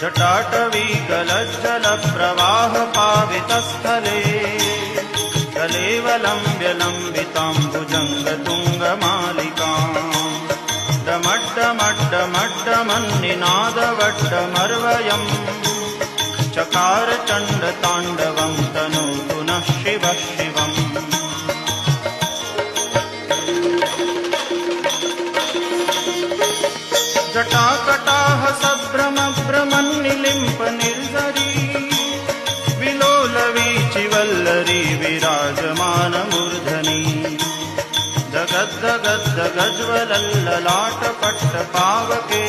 जटाटवीगलज्जलप्रवाहपावितस्थले कलेवलम्ब्य लम्बिताम्बुजङ्गतुङ्गमालिकाम् डमड्डमड्डमड्डमन्निनादवड्डमर्वयम् चकार चण्डताण्डवं तनोतु नः शिवः शिवम्। जटाकटाह सभ्रमभ्रमन्निलिम्प निर्झरी विलोलवीचिवल्लरी विराजमानमूर्धनि जगद्दगद्दगज्वलल्ललाटपट्टपावके